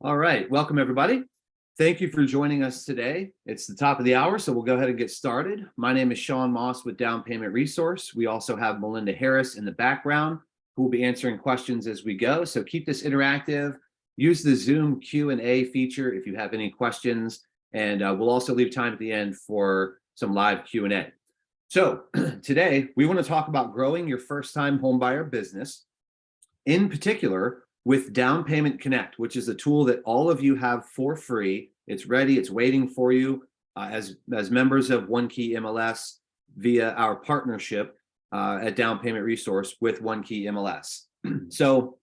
All right, welcome everybody. Thank you for joining us today. It's the top of the hour, so we'll go ahead and get started. My name is Sean Moss with Down Payment Resource. We also have Melinda Harris in the background who will be answering questions as we go. So keep this interactive. Use the Zoom Q&A feature if you have any questions, and we'll also leave time at the end for some live Q&A. So today we want to talk about growing your first-time homebuyer business, in particular with Down Payment Connect, which is a tool that all of you have for free. It's ready, it's waiting for you as members of OneKey MLS via our partnership at Down Payment Resource with OneKey MLS. So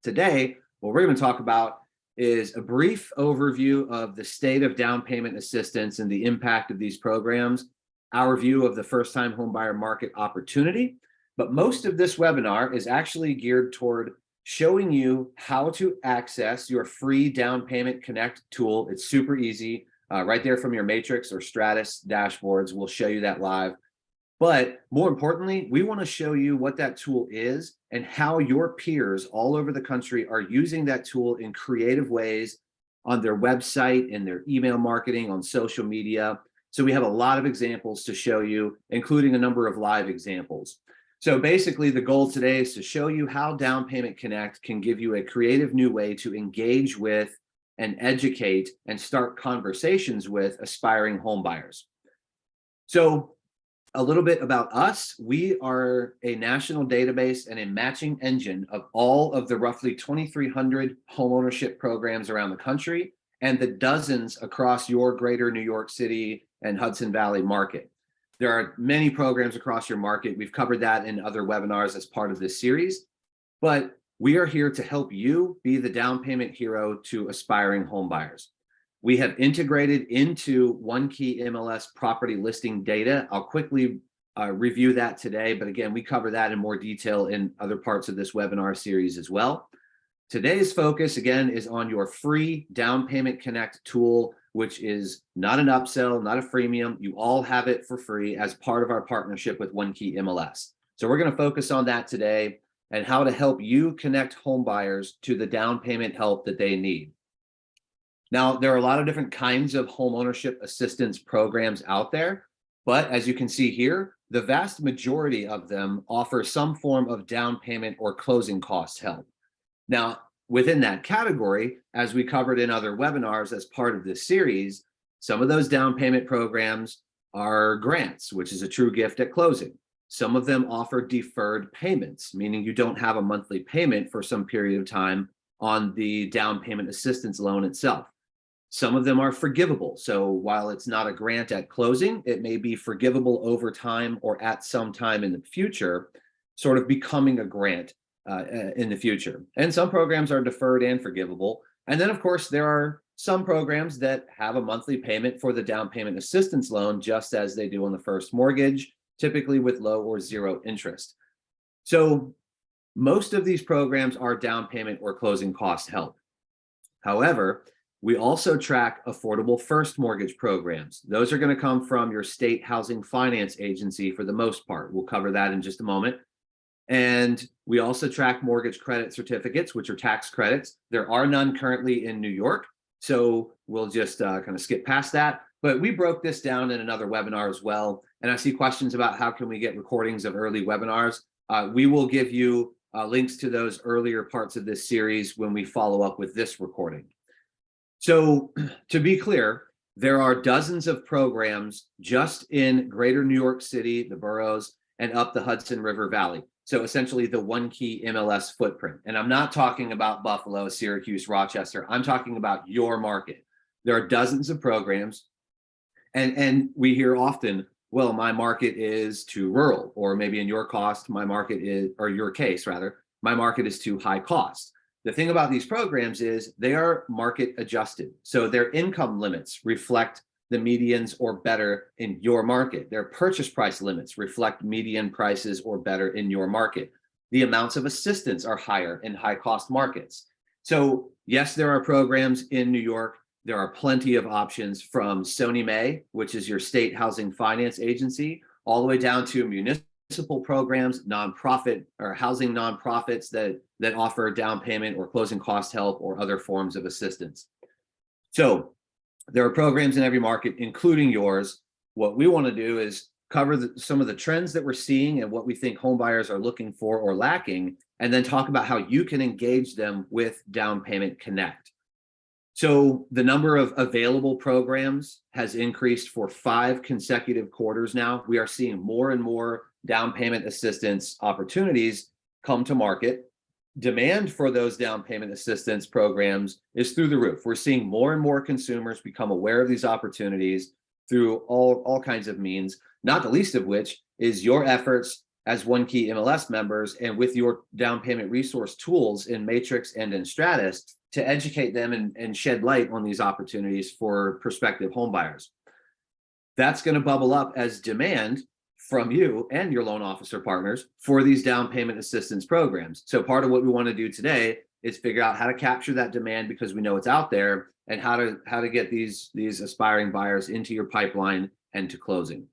today, what we're going to talk about is a brief overview of the state of down payment assistance and the impact of these programs, our view of the first-time homebuyer market opportunity. But most of this webinar is actually geared toward showing you how to access your free Down Payment Connect tool. It's super easy, right there from your Matrix or Stratus dashboards. We'll show you that live. But more importantly, we want to show you what that tool is and how your peers all over the country are using that tool in creative ways on their website, in their email marketing, on social media. So we have a lot of examples to show you, including a number of live examples. So basically, the goal today is to show you how Down Payment Connect can give you a creative new way to engage with and educate and start conversations with aspiring home buyers. So a little bit about us. We are a national database and a matching engine of all of the roughly 2,300 homeownership programs around the country and the dozens across your greater New York City and Hudson Valley market. There are many programs across your market. We've covered that in other webinars as part of this series, but we are here to help you be the down payment hero to aspiring home buyers. We have integrated into OneKey MLS property listing data. I'll quickly review that today, but again, we cover that in more detail in other parts of this webinar series as well. Today's focus, again, is on your free Down Payment Connect tool, which is not an upsell, not a freemium. You all have it for free as part of our partnership with OneKey MLS. So we're going to focus on that today and how to help you connect home buyers to the down payment help that they need. Now, there are a lot of different kinds of home ownership assistance programs out there, but as you can see here, the vast majority of them offer some form of down payment or closing cost help. Now, within that category, as we covered in other webinars as part of this series, some of those down payment programs are grants, which is a true gift at closing. Some of them offer deferred payments, meaning you don't have a monthly payment for some period of time on the down payment assistance loan itself. Some of them are forgivable. So while it's not a grant at closing, it may be forgivable over time or at some time in the future, sort of becoming a grant in the future. And some programs are deferred and forgivable. And then, of course, there are some programs that have a monthly payment for the down payment assistance loan, just as they do on the first mortgage, typically with low or zero interest. So most of these programs are down payment or closing cost help. However, we also track affordable first mortgage programs. Those are going to come from your state housing finance agency for the most part. We'll cover that in just a moment. And we also track mortgage credit certificates, which are tax credits. There are none currently in New York, so we'll just kind of skip past that. But we broke this down in another webinar as well. And I see questions about how can we get recordings of early webinars. We will give you links to those earlier parts of this series when we follow up with this recording. So to be clear, there are dozens of programs just in greater New York City, the boroughs, and up the Hudson River Valley. So essentially the OneKey MLS footprint. And I'm not talking about Buffalo, Syracuse, Rochester. I'm talking about your market. There are dozens of programs. And we hear often, well, my market is too rural, or maybe in your cost, my market is, or your case rather, my market is too high cost. The thing about these programs is they are market adjusted. So their income limits reflect the medians or better in your market. Their purchase price limits reflect median prices or better in your market. The amounts of assistance are higher in high cost markets. So yes, there are programs in New York. There are plenty of options from Sony Mae, which is your state housing finance agency, all the way down to municipal municipal programs, nonprofit or housing nonprofits that offer down payment or closing cost help or other forms of assistance. So there are programs in every market, including yours. What we want to do is cover some of the trends that we're seeing and what we think home buyers are looking for or lacking, and then talk about how you can engage them with Down Payment Connect. So the number of available programs has increased for 5 consecutive quarters now. We are seeing more and more down payment assistance opportunities come to market. Demand for those down payment assistance programs is through the roof. We're seeing more and more consumers become aware of these opportunities through all kinds of means, not the least of which is your efforts as OneKey MLS members and with your down payment resource tools in Matrix and in Stratus to educate them and shed light on these opportunities for prospective home buyers. That's going to bubble up as demand from you and your loan officer partners for these down payment assistance programs. So part of what we want to do today is figure out how to capture that demand because we know it's out there, and how to get these aspiring buyers into your pipeline and to closing.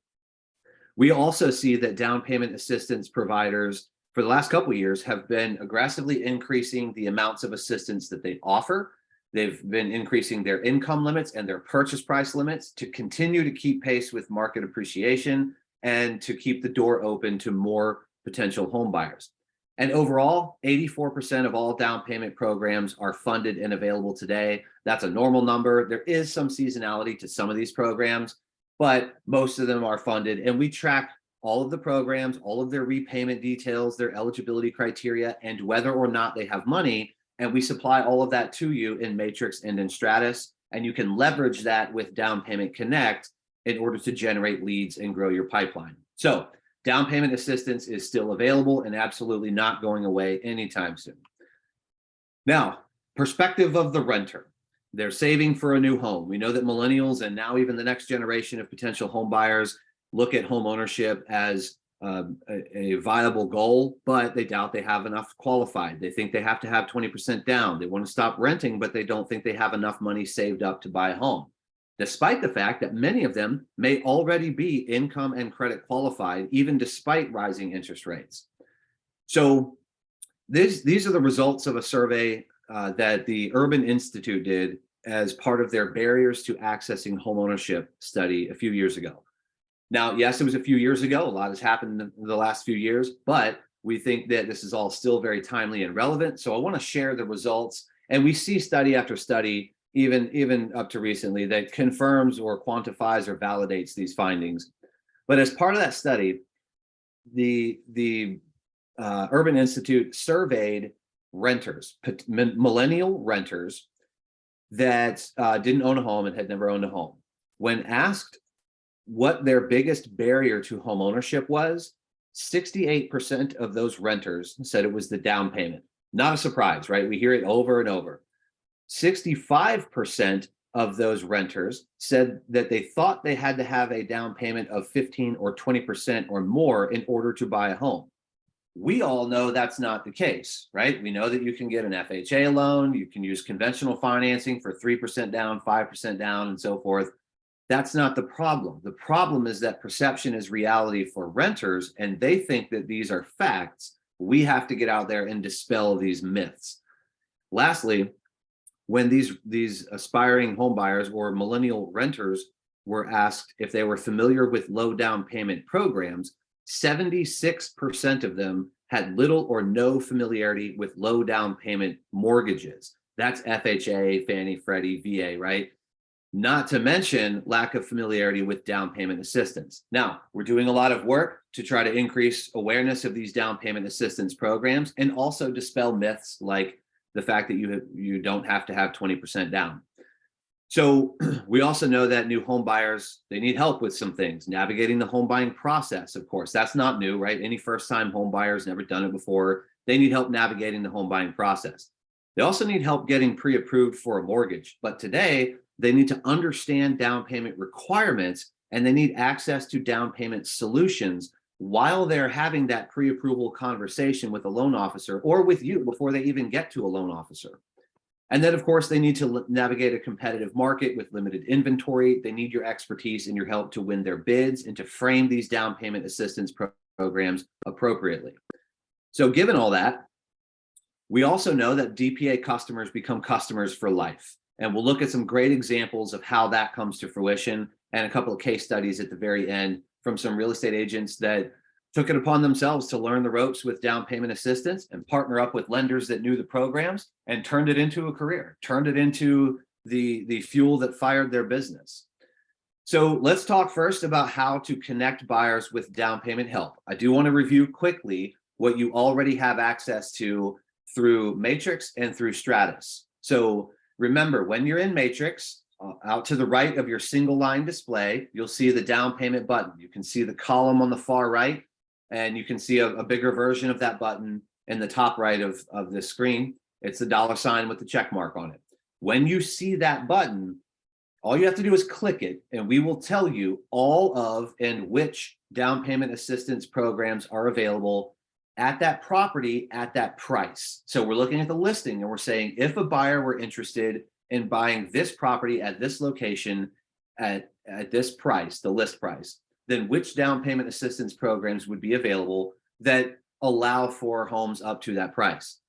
We also see that down payment assistance providers for the last couple of years have been aggressively increasing the amounts of assistance that they offer. They've been increasing their income limits and their purchase price limits to continue to keep pace with market appreciation and to keep the door open to more potential home buyers. And overall, 84% of all down payment programs are funded and available today. That's a normal number. There is some seasonality to some of these programs, but most of them are funded. And we track all of the programs, all of their repayment details, their eligibility criteria, and whether or not they have money. And we supply all of that to you in Matrix and in Stratus. And you can leverage that with Down Payment Connect in order to generate leads and grow your pipeline. So down payment assistance is still available and absolutely not going away anytime soon. Now, perspective of the renter. They're saving for a new home. We know that millennials and now even the next generation of potential home buyers look at home ownership as a viable goal, but they doubt they have enough qualified. They think they have to have 20% down. They want to stop renting, but they don't think they have enough money saved up to buy a home, despite the fact that many of them may already be income and credit qualified, even despite rising interest rates. So these are the results of a survey that the Urban Institute did as part of their Barriers to Accessing Homeownership study a few years ago. Now, yes, it was a few years ago. A lot has happened in the last few years, but we think that this is all still very timely and relevant. So I want to share the results. And we see study after study, even up to recently, that confirms or quantifies or validates these findings. But as part of that study, the Urban Institute surveyed renters, millennial renters that didn't own a home and had never owned a home. When asked what their biggest barrier to home ownership was, 68% of those renters said it was the down payment. Not a surprise, right? We hear it over and over. 65% of those renters said that they thought they had to have a down payment of 15 or 20% or more in order to buy a home. We all know that's not the case, right? We know that you can get an FHA loan, you can use conventional financing for 3% down, 5% down, and so forth. That's not the problem. The problem is that perception is reality for renters, and they think that these are facts. We have to get out there and dispel these myths. Lastly, when these aspiring home buyers or millennial renters were asked if they were familiar with low down payment programs, 76% of them had little or no familiarity with low down payment mortgages. That's FHA, Fannie, Freddie, VA, right? Not to mention lack of familiarity with down payment assistance. Now, we're doing a lot of work to try to increase awareness of these down payment assistance programs and also dispel myths like the fact that you don't have to have 20% down. So we also know that new home buyers, they need help with some things. Navigating the home buying process, of course, that's not new, right? Any first-time home buyers, never done it before, they need help navigating the home buying process. They also need help getting pre-approved for a mortgage. But today, they need to understand down payment requirements, and they need access to down payment solutions while they're having that pre-approval conversation with a loan officer or with you before they even get to a loan officer. And then, of course, they need to navigate a competitive market with limited inventory. They need your expertise and your help to win their bids and to frame these down payment assistance programs appropriately. So given all that, we also know that DPA customers become customers for life. And we'll look at some great examples of how that comes to fruition and a couple of case studies at the very end from some real estate agents that took it upon themselves to learn the ropes with down payment assistance and partner up with lenders that knew the programs and turned it into a career, turned it into the fuel that fired their business. So let's talk first about how to connect buyers with down payment help. I do want to review quickly what you already have access to through Matrix and through Stratus. So remember, when you're in Matrix, out to the right of your single line display, you'll see the down payment button. You can see the column on the far right, and you can see a bigger version of that button in the top right of the screen. It's the $ with the check mark on it. When you see that button, all you have to do is click it, and we will tell you all of and which down payment assistance programs are available at that property at that price. So we're looking at the listing and we're saying, if a buyer were interested in buying this property at this location at this price, the list price, then which down payment assistance programs would be available that allow for homes up to that price.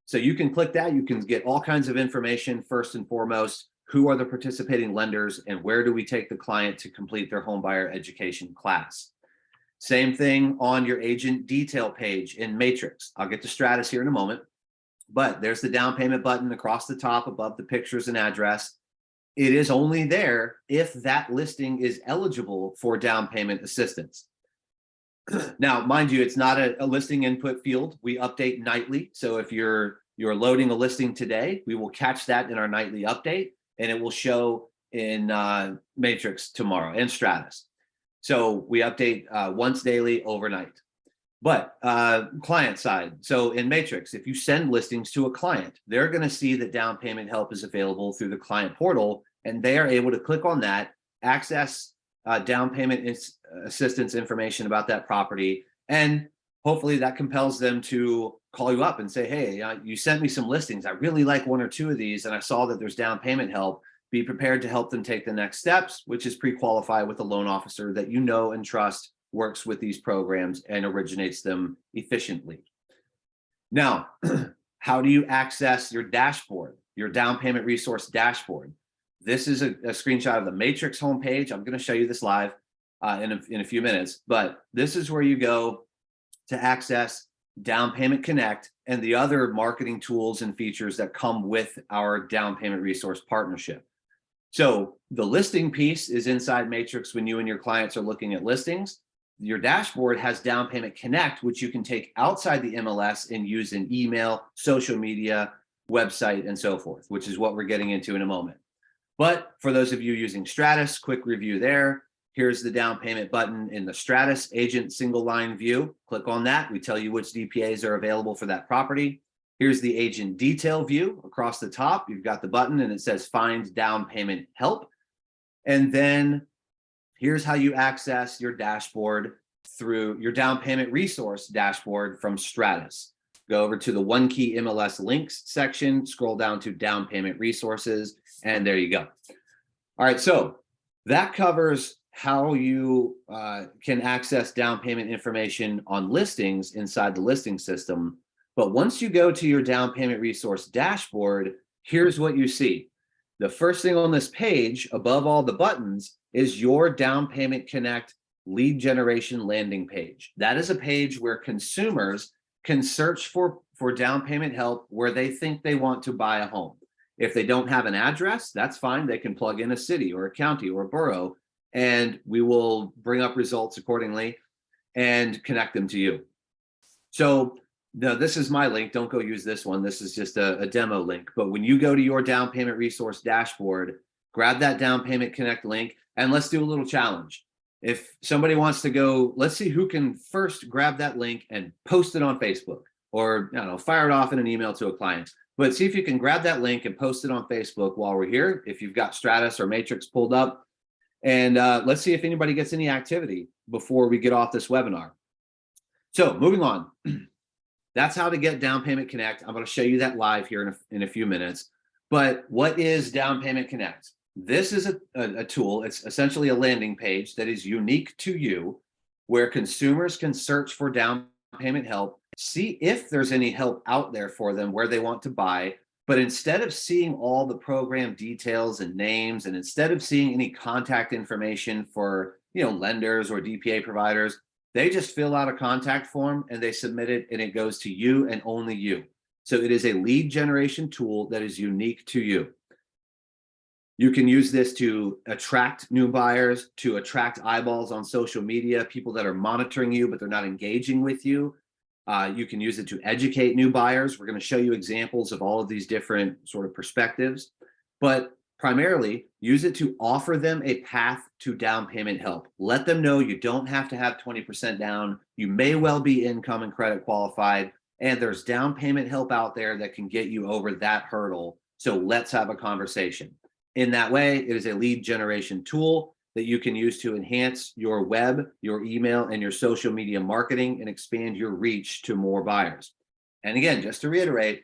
So you can click that. You can get all kinds of information. First and foremost, who are the participating lenders and where do we take the client to complete their home buyer education class? Same thing on your agent detail page in Matrix. I'll get to Stratus here in a moment, but there's the down payment button across the top above the pictures and address. It is only there if that listing is eligible for down payment assistance. Now, mind you, it's not a listing input field. We update nightly. So if you're loading a listing today, we will catch that in our nightly update, and it will show in Matrix tomorrow and Stratus. So we update once daily overnight. But client side, so in Matrix, if you send listings to a client, they're going to see that down payment help is available through the client portal, and they are able to click on that, access down payment assistance information about that property, and hopefully that compels them to call you up and say, hey, you sent me some listings. I really like one or two of these, and I saw that there's down payment help. Be prepared to help them take the next steps, which is pre-qualify with a loan officer that you know and trust works with these programs and originates them efficiently. Now, how do you access your dashboard, your down payment resource dashboard? This is a screenshot of the Matrix homepage. I'm going to show you this live in a few minutes, but this is where you go to access Down Payment Connect and the other marketing tools and features that come with our down payment resource partnership. So the listing piece is inside Matrix when you and your clients are looking at listings. Your dashboard has Down Payment Connect, which you can take outside the MLS and use in email, social media, website, and so forth, which is what we're getting into in a moment. But for those of you using Stratus, quick review there. Here's the down payment button in the Stratus agent single line view. Click on that. We tell you which DPAs are available for that property. Here's the agent detail view across the top. You've got the button and it says find down payment help. And then here's how you access your dashboard through your down payment resource dashboard from Stratus. Go over to the OneKey MLS links section, scroll down to down payment resources, and there you go. All right, so that covers how you can access down payment information on listings inside the listing system. But once you go to your down payment resource dashboard, here's what you see. The first thing on this page, above all the buttons, is your Down Payment Connect lead generation landing page. That is a page where consumers can search for down payment help where they think they want to buy a home. If they don't have an address, that's fine. They can plug in a city or a county or a borough, and we will bring up results accordingly and connect them to you. So now this is my link. Don't go use this one. This is just a demo link. But when you go to your down payment resource dashboard, grab that Down Payment Connect link, and let's do a little challenge. If somebody wants to go, let's see who can first grab that link and post it on Facebook, or I don't know, fire it off in an email to a client. But see if you can grab that link and post it on Facebook while we're here, if you've got Stratus or Matrix pulled up. And let's see if anybody gets any activity before we get off this webinar. So moving on. That's how to get Down Payment Connect. I'm going to show you that live here in a few minutes. But what is Down Payment Connect? This is a tool. It's essentially a landing page that is unique to you, where consumers can search for down payment help, see if there's any help out there for them where they want to buy. But instead of seeing all the program details and names, and instead of seeing any contact information for lenders or DPA providers, they just fill out a contact form and they submit it, and it goes to you and only you. So it is a lead generation tool that is unique to you. You can use this to attract new buyers, to attract eyeballs on social media, people that are monitoring you, but they're not engaging with you. You can use it to educate new buyers. We're going to show you examples of all of these different sort of perspectives, but primarily use it to offer them a path to down payment help. Let them know you don't have to have 20% down. You may well be income and credit qualified, and there's down payment help out there that can get you over that hurdle. So let's have a conversation. In that way, it is a lead generation tool that you can use to enhance your web, your email, and your social media marketing and expand your reach to more buyers. And again, just to reiterate,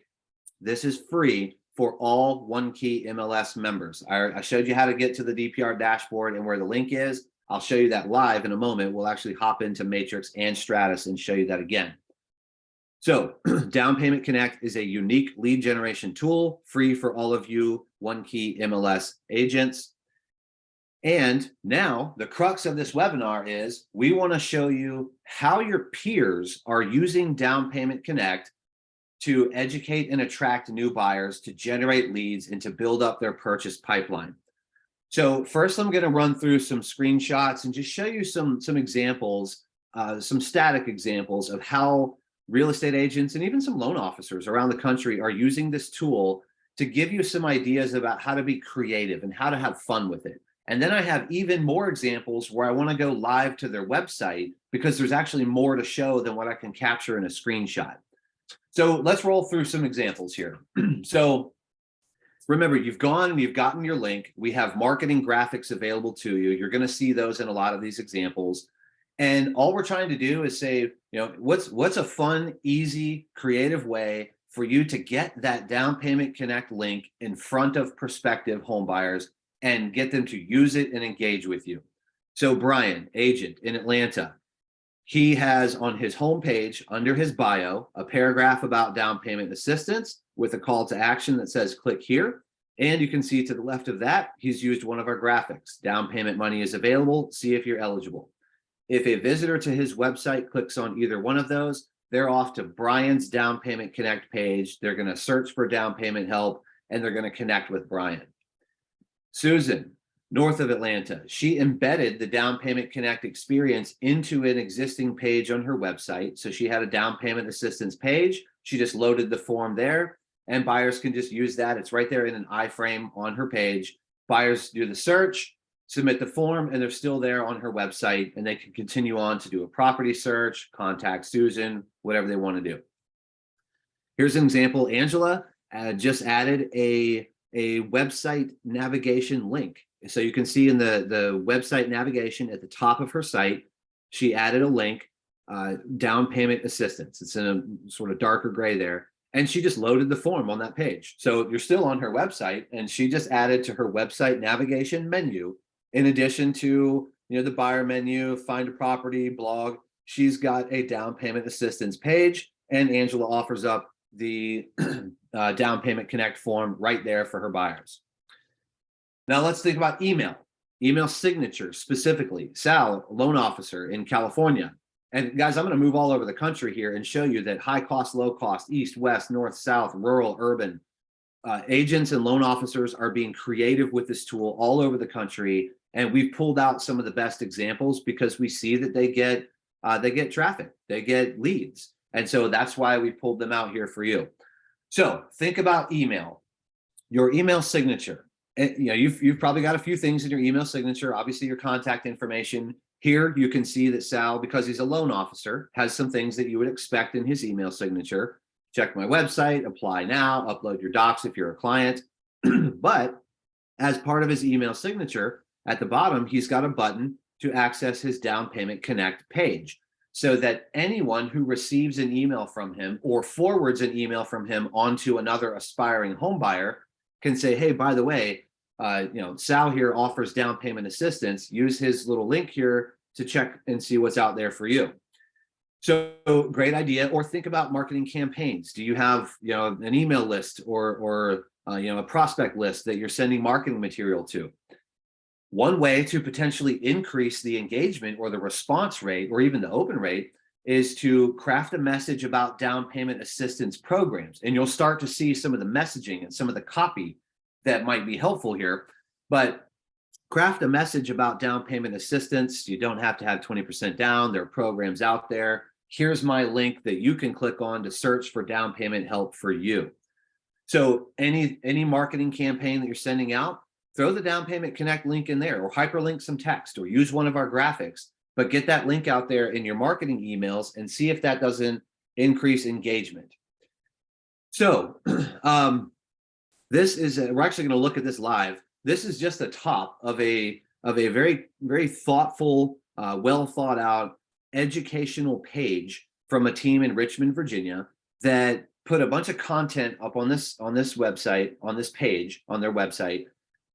this is free for all OneKey MLS members. I showed you how to get to the DPR dashboard and where the link is. I'll show you that live in a moment. We'll actually hop into Matrix and Stratus and show you that again. So Down Payment Connect is a unique lead generation tool, free for all of you OneKey MLS agents. And now the crux of this webinar is we want to show you how your peers are using Down Payment Connect to educate and attract new buyers, to generate leads, and to build up their purchase pipeline. So first, I'm going to run through some screenshots and just show you some examples, some static examples of how real estate agents and even some loan officers around the country are using this tool to give you some ideas about how to be creative and how to have fun with it. And then I have even more examples where I want to go live to their website because there's actually more to show than what I can capture in a screenshot. So let's roll through some examples here. So remember, you've gone and you've gotten your link. We have marketing graphics available to you. You're going to see those in a lot of these examples. And all we're trying to do is say, what's a fun, easy, creative way for you to get that Down Payment Connect link in front of prospective home buyers and get them to use it and engage with you. So Brian, agent in Atlanta, he has on his homepage under his bio a paragraph about down payment assistance with a call to action that says click here. And you can see to the left of that, he's used one of our graphics. Down payment money is available. See if you're eligible. If a visitor to his website clicks on either one of those, they're off to Brian's Down Payment Connect page. They're going to search for down payment help, and they're going to connect with Brian. Susan, north of Atlanta, she embedded the Down Payment Connect experience into an existing page on her website. So she had a down payment assistance page. She just loaded the form there, and buyers can just use that. It's right there in an iframe on her page. Buyers do the search, submit the form, and they're still there on her website, and they can continue on to do a property search, contact Susan, whatever they want to do. Here's an example. Angela just added a website navigation link. So you can see in the website navigation at the top of her site, she added a link, down payment assistance. It's in a sort of darker gray there. And she just loaded the form on that page. So you're still on her website, and she just added to her website navigation menu, in addition to the buyer menu, find a property, blog, she's got a down payment assistance page, and Angela offers up the Down Payment Connect form right there for her buyers. Now let's think about email signature specifically. Sal, loan officer in California. And guys, I'm going to move all over the country here and show you that high cost, low cost, east, west, north, south, rural, urban, agents and loan officers are being creative with this tool all over the country. And we've pulled out some of the best examples because we see that they get traffic, they get leads. And so that's why we pulled them out here for you. So think about email, your email signature. You've probably got a few things in your email signature, obviously your contact information. Here you can see that Sal, because he's a loan officer, has some things that you would expect in his email signature. Check my website, apply now, upload your docs if you're a client. But as part of his email signature, at the bottom, he's got a button to access his Down Payment Connect page, so that anyone who receives an email from him or forwards an email from him onto another aspiring home buyer can say, hey, by the way, Sal here offers down payment assistance. Use his little link here to check and see what's out there for you. So great idea. Or think about marketing campaigns. Do you have, an email list or a prospect list that you're sending marketing material to? One way to potentially increase the engagement or the response rate or even the open rate is to craft a message about down payment assistance programs. And you'll start to see some of the messaging and some of the copy that might be helpful here. But craft a message about down payment assistance. You don't have to have 20% down. There are programs out there. Here's my link that you can click on to search for down payment help for you. So any marketing campaign that you're sending out, throw the Down Payment Connect link in there, or hyperlink some text, or use one of our graphics, but get that link out there in your marketing emails and see if that doesn't increase engagement. So this is, we're actually going to look at this live. This is just the top of a very, very thoughtful, well thought out educational page from a team in Richmond, Virginia, that put a bunch of content up on this website, on this page, on their website,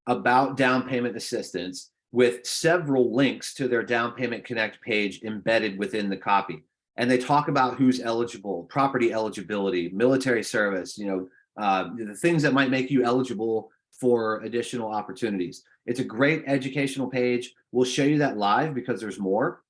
about down payment assistance, with several links to their Down Payment Connect page embedded within the copy. And they talk about who's eligible, property eligibility, military service, the things that might make you eligible for additional opportunities. It's a great educational page. We'll show you that live because there's more,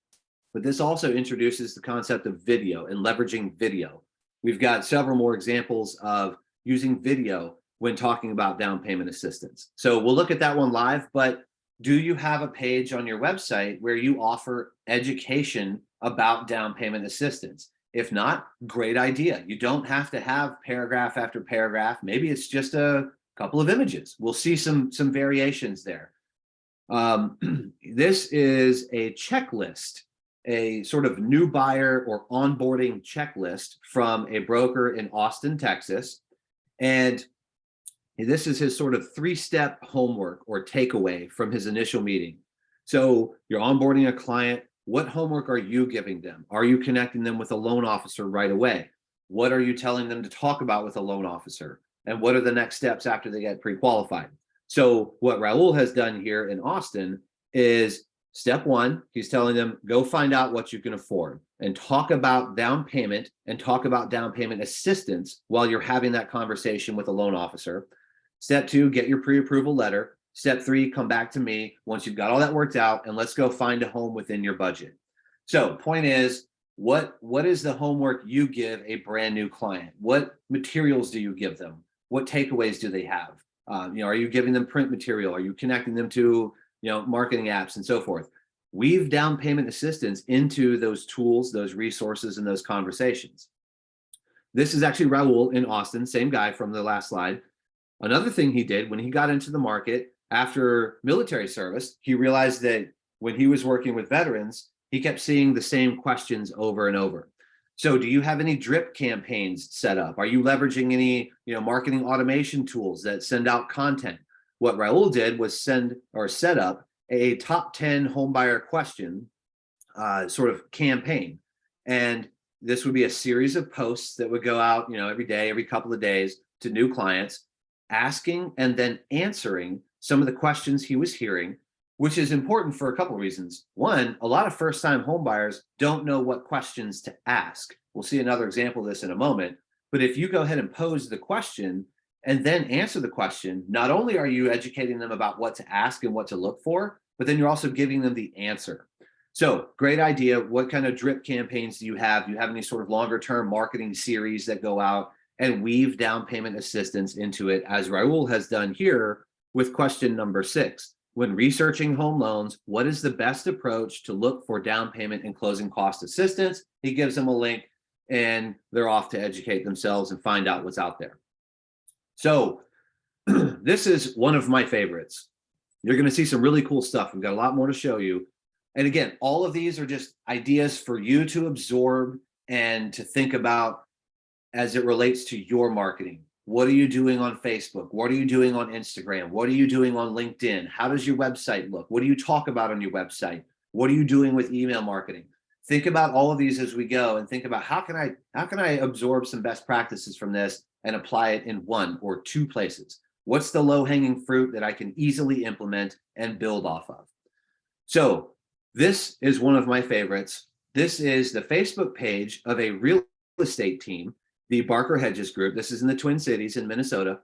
but this also introduces the concept of video and leveraging video. We've got several more examples of using video when talking about down payment assistance. So we'll look at that one live, but do you have a page on your website where you offer education about down payment assistance? If not, great idea. You don't have to have paragraph after paragraph. Maybe it's just a couple of images. We'll see some variations there. This is a checklist, a sort of new buyer or onboarding checklist from a broker in Austin, Texas. And this is his sort of 3-step homework or takeaway from his initial meeting. So you're onboarding a client. What homework are you giving them? Are you connecting them with a loan officer right away? What are you telling them to talk about with a loan officer? And what are the next steps after they get pre-qualified? So what Raul has done here in Austin is step 1, he's telling them, go find out what you can afford and talk about down payment and talk about down payment assistance while you're having that conversation with a loan officer. Step 2, get your pre-approval letter. Step 3, come back to me once you've got all that worked out, and let's go find a home within your budget. So point is, what is the homework you give a brand new client? What materials do you give them? What takeaways do they have? Are you giving them print material? Are you connecting them to marketing apps and so forth? Weave down payment assistance into those tools, those resources, and those conversations. This is actually Raul in Austin, same guy from the last slide. Another thing he did when he got into the market after military service, he realized that when he was working with veterans, he kept seeing the same questions over and over. So do you have any drip campaigns set up? Are you leveraging any marketing automation tools that send out content? What Raul did was set up a top 10 homebuyer question sort of campaign. And this would be a series of posts that would go out every day, every couple of days to new clients, asking and then answering some of the questions he was hearing, which is important for a couple of reasons. One, a lot of first-time homebuyers don't know what questions to ask. We'll see another example of this in a moment. But if you go ahead and pose the question and then answer the question, not only are you educating them about what to ask and what to look for, but then you're also giving them the answer. So great idea. What kind of drip campaigns do you have? Do you have any sort of longer-term marketing series that go out and weave down payment assistance into it, as Raul has done here with question number 6? When researching home loans, what is the best approach to look for down payment and closing cost assistance? He gives them a link and they're off to educate themselves and find out what's out there. So this is one of my favorites. You're going to see some really cool stuff. We've got a lot more to show you. And again, all of these are just ideas for you to absorb and to think about as it relates to your marketing. What are you doing on Facebook? What are you doing on Instagram? What are you doing on LinkedIn? How does your website look? What do you talk about on your website? What are you doing with email marketing? Think about all of these as we go and think about how can I absorb some best practices from this and apply it in 1 or 2 places? What's the low-hanging fruit that I can easily implement and build off of? So This is one of my favorites. This is the Facebook page of a real estate team, the Barker Hedges Group. This is in the Twin Cities in Minnesota.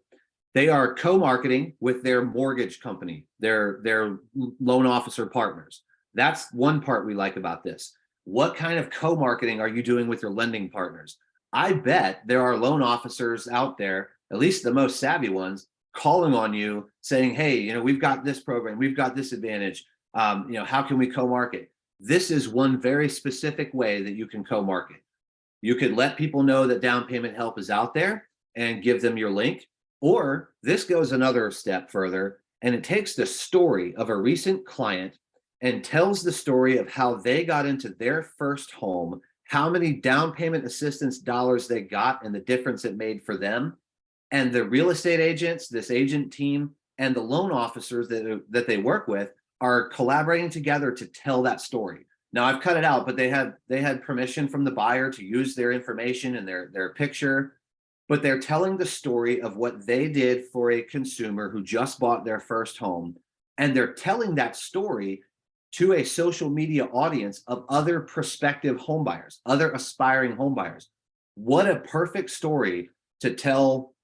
They are co-marketing with their mortgage company, their loan officer partners. That's one part we like about this. What kind of co-marketing are you doing with your lending partners? I bet there are loan officers out there, at least the most savvy ones, calling on you saying, hey, we've got this program, we've got this advantage. How can we co-market? This is one very specific way that you can co-market. You could let people know that down payment help is out there and give them your link. Or this goes another step further, and it takes the story of a recent client and tells the story of how they got into their first home, how many down payment assistance dollars they got and the difference it made for them. And the real estate agents, this agent team, and the loan officers that they work with are collaborating together to tell that story. Now I've cut it out, but they had permission from the buyer to use their information and their picture, but they're telling the story of what they did for a consumer who just bought their first home. And they're telling that story to a social media audience of other prospective homebuyers, other aspiring homebuyers. What a perfect story to tell,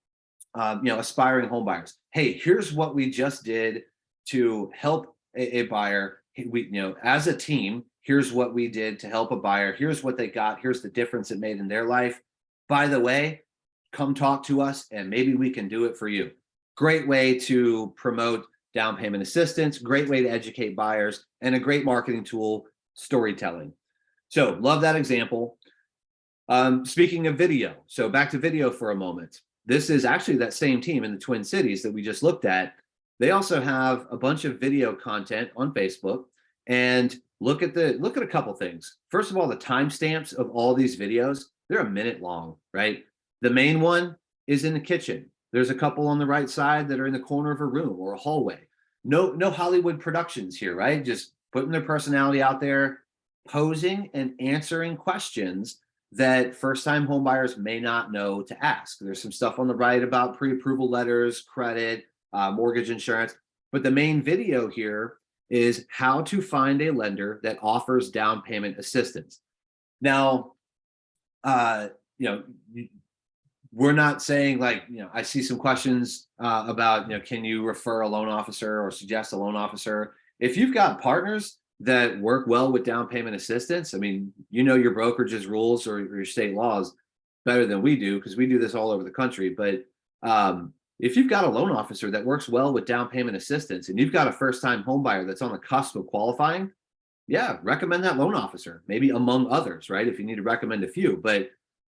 aspiring homebuyers. Hey, here's what we just did to help a buyer. As a team, here's what we did to help a buyer. Here's what they got. Here's the difference it made in their life. By the way, come talk to us and maybe we can do it for you. Great way to promote down payment assistance, great way to educate buyers, and a great marketing tool, storytelling. So love that example. Speaking of video, so back to video for a moment. This is actually that same team in the Twin Cities that we just looked at. They also have a bunch of video content on Facebook, and look at a couple things. First of all, the timestamps of all these videos, they're a minute long, right? The main one is in the kitchen. There's a couple on the right side that are in the corner of a room or a hallway. No Hollywood productions here, right? Just putting their personality out there, posing and answering questions that first-time homebuyers may not know to ask. There's some stuff on the right about pre-approval letters, credit, mortgage insurance. But the main video here is how to find a lender that offers down payment assistance. Now, we're not saying I see some questions about, can you refer a loan officer or suggest a loan officer? If you've got partners that work well with down payment assistance, your brokerage's rules or your state laws better than we do, because we do this all over the country. But if you've got a loan officer that works well with down payment assistance and you've got a first-time home buyer that's on the cusp of qualifying, yeah, recommend that loan officer, maybe among others, right? If you need to recommend a few. But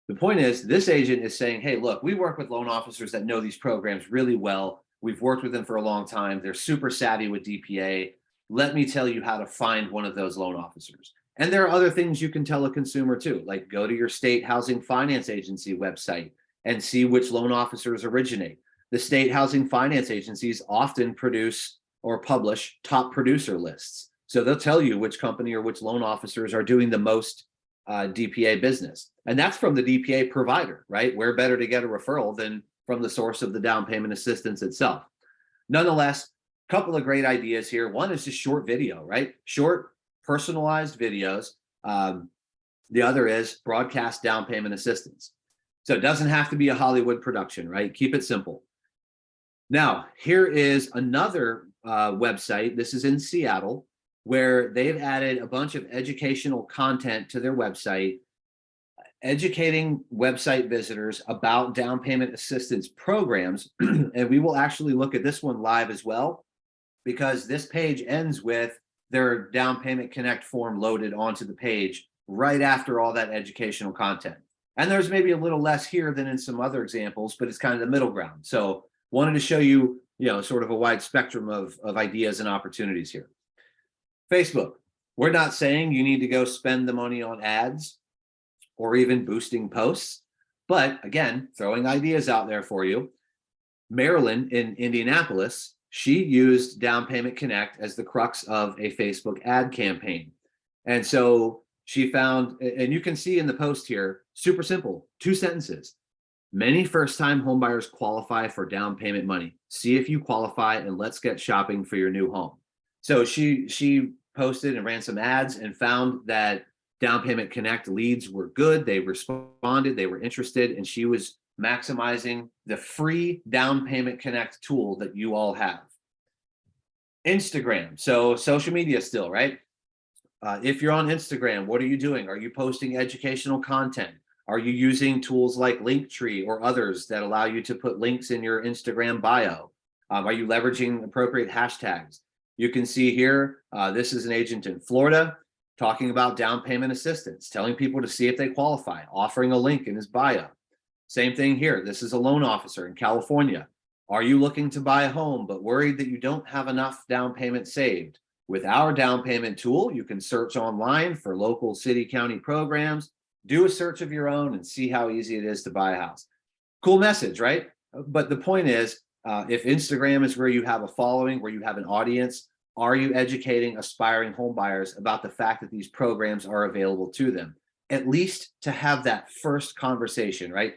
the point is, this agent is saying, hey, look, we work with loan officers that know these programs really well. We've worked with them for a long time. They're super savvy with DPA. Let me tell you how to find one of those loan officers. And there are other things you can tell a consumer too, like go to your state housing finance agency website and see which loan officers originate. The state housing finance agencies often produce or publish top producer lists. So they'll tell you which company or which loan officers are doing the most DPA business. And that's from the DPA provider, right? Where better to get a referral than from the source of the down payment assistance itself. Nonetheless, a couple of great ideas here. One is just short video, right? Short, personalized videos. The other is broadcast down payment assistance. So it doesn't have to be a Hollywood production, right? Keep it simple. Now, here is another website. This is in Seattle, where they've added a bunch of educational content to their website, educating website visitors about down payment assistance programs. And we will actually look at this one live as well, because this page ends with their Down Payment Connect form loaded onto the page right after all that educational content. And there's maybe a little less here than in some other examples, but it's kind of the middle ground. So wanted to show you, sort of a wide spectrum of ideas and opportunities here. Facebook, we're not saying you need to go spend the money on ads or even boosting posts, but again, throwing ideas out there for you. Marilyn in Indianapolis, she used Down Payment Connect as the crux of a Facebook ad campaign. And so she found, and you can see in the post here, super simple, 2 sentences. Many first-time homebuyers qualify for down payment money. See if you qualify and let's get shopping for your new home. So she posted and ran some ads and found that Down Payment Connect leads were good. They responded, they were interested, and she was maximizing the free Down Payment Connect tool that you all have. Instagram, so social media still, right? If you're on Instagram, what are you doing? Are you posting educational content? Are you using tools like Linktree or others that allow you to put links in your Instagram bio? Are you leveraging appropriate hashtags? You can see here, this is an agent in Florida talking about down payment assistance, telling people to see if they qualify, offering a link in his bio. Same thing here. This is a loan officer in California. Are you looking to buy a home but worried that you don't have enough down payment saved? With our down payment tool, you can search online for local city, county programs, do a search of your own, and see how easy it is to buy a house. Cool message, right? But the point is, if Instagram is where you have a following, where you have an audience, are you educating aspiring home buyers about the fact that these programs are available to them? At least to have that first conversation, right?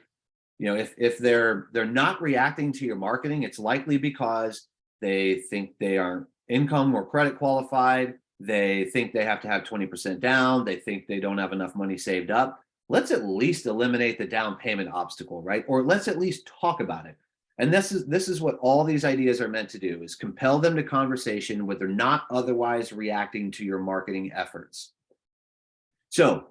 You know, if they're not reacting to your marketing, it's likely because they think they aren't income or credit qualified. They think they have to have 20% down. They think they don't have enough money saved up. Let's at least eliminate the down payment obstacle, right? Or let's at least talk about it. And this is what all these ideas are meant to do, is compel them to conversation when they're not otherwise reacting to your marketing efforts. So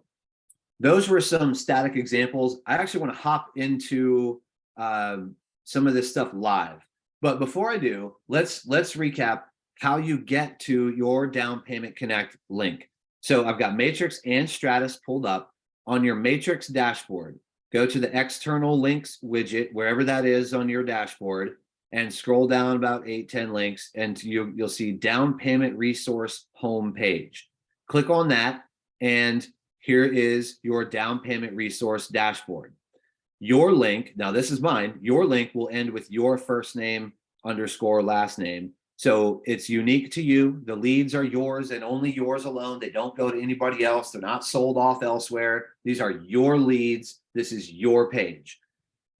those were some static examples. I actually want to hop into some of this stuff live. But before I do, let's recap how you get to your Down Payment Connect link. So I've got Matrix and Stratus pulled up. On your Matrix dashboard, go to the external links widget, wherever that is on your dashboard, and scroll down about 8-10 links, and you'll see Down Payment Resource home page. Click on that, and here is your Down Payment Resource dashboard. Your link, now this is mine, your link will end with your first name _ last name. So it's unique to you. The leads are yours and only yours alone. They don't go to anybody else. They're not sold off elsewhere. These are your leads. This is your page.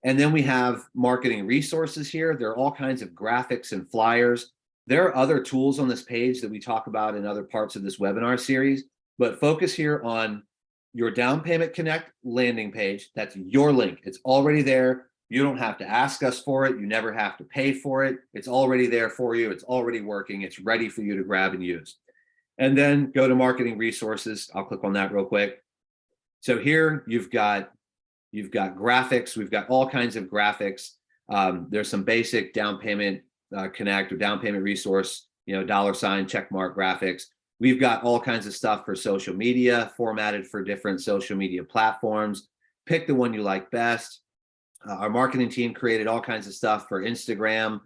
And then we have marketing resources here. There are all kinds of graphics and flyers. There are other tools on this page that we talk about in other parts of this webinar series, but focus here on your Down Payment Connect landing page. That's your link. It's already there. You don't have to ask us for it. You never have to pay for it. It's already there for you. It's already working. It's ready for you to grab and use. And then go to marketing resources. I'll click on that real quick. So here you've got graphics. We've got all kinds of graphics. There's some basic Down Payment Connect or Down Payment Resource, $ check mark graphics. We've got all kinds of stuff for social media, formatted for different social media platforms. Pick the one you like best. Our marketing team created all kinds of stuff for Instagram.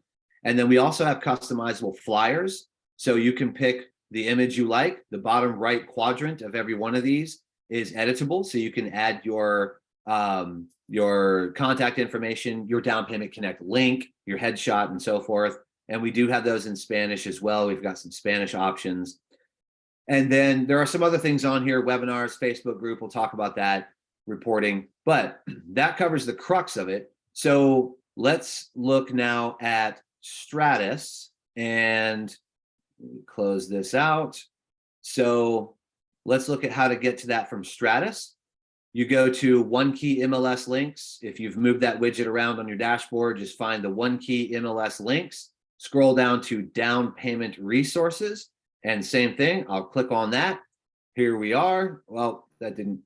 And then we also have customizable flyers. So you can pick the image you like. The bottom right quadrant of every one of these is editable. So you can add your contact information, your Down Payment Connect link, your headshot, and so forth. And we do have those in Spanish as well. We've got some Spanish options. And then there are some other things on here, webinars, Facebook group, we'll talk about that, reporting, but that covers the crux of it. So let's look now at Stratus and close this out. So let's look at how to get to that from Stratus. You go to OneKey MLS links. If you've moved that widget around on your dashboard, just find the OneKey MLS links, scroll down to Down Payment Resources, and same thing, I'll click on that. Here we are. Well, that didn't,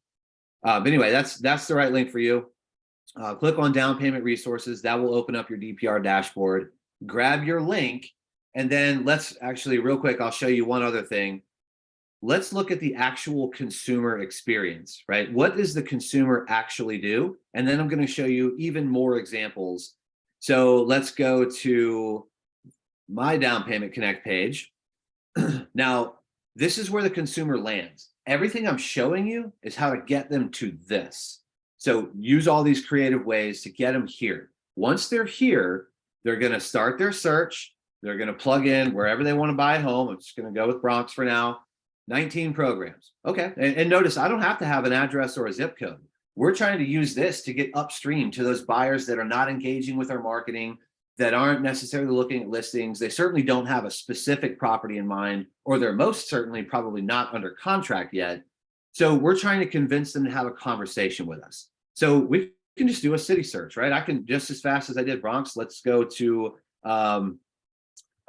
but anyway, that's the right link for you. Click on Down Payment Resources. That will open up your DPR dashboard. Grab your link, and then let's actually, real quick, I'll show you one other thing. Let's look at the actual consumer experience, right? What does the consumer actually do? And then I'm going to show you even more examples. So let's go to my Down Payment Connect page. Now, this is where the consumer lands. Everything I'm showing you is how to get them to this. So use all these creative ways to get them here. Once they're here, they're going to start their search. They're going to plug in wherever they want to buy a home. I'm just going to go with Bronx for now. 19 programs. Okay. And notice I don't have to have an address or a zip code. We're trying to use this to get upstream to those buyers that are not engaging with our marketing. that aren't necessarily looking at listings. They certainly don't have a specific property in mind, or they're most certainly probably not under contract yet. So we're trying to convince them to have a conversation with us. So we can just do a city search, right? I can just as fast as I did Bronx, let's go to, I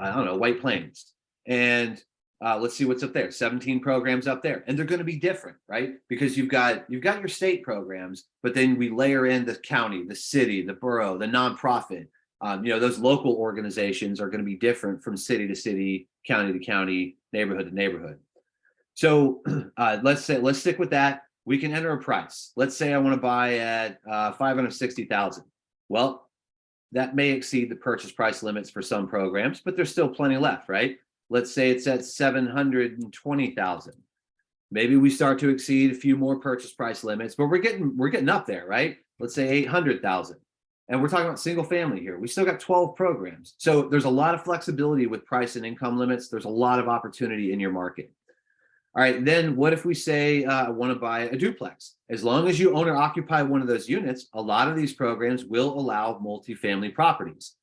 don't know, White Plains. And let's see what's up there. 17 programs up there, and they're going to be different, right? Because you've got your state programs, but then we layer in the county, the city, the borough, the nonprofit. Those local organizations are going to be different from city to city, county to county, neighborhood to neighborhood. So let's stick with that. We can enter a price. Let's say I want to buy at $560,000. Well, that may exceed the purchase price limits for some programs, but there's still plenty left, right? Let's say it's at $720,000. Maybe we start to exceed a few more purchase price limits, but we're getting up there, right? Let's say $800,000. And we're talking about single family here. We still got 12 programs. So there's a lot of flexibility with price and income limits. There's a lot of opportunity in your market. All right, then what if we say I want to buy a duplex? As long as you own or occupy one of those units, a lot of these programs will allow multifamily properties.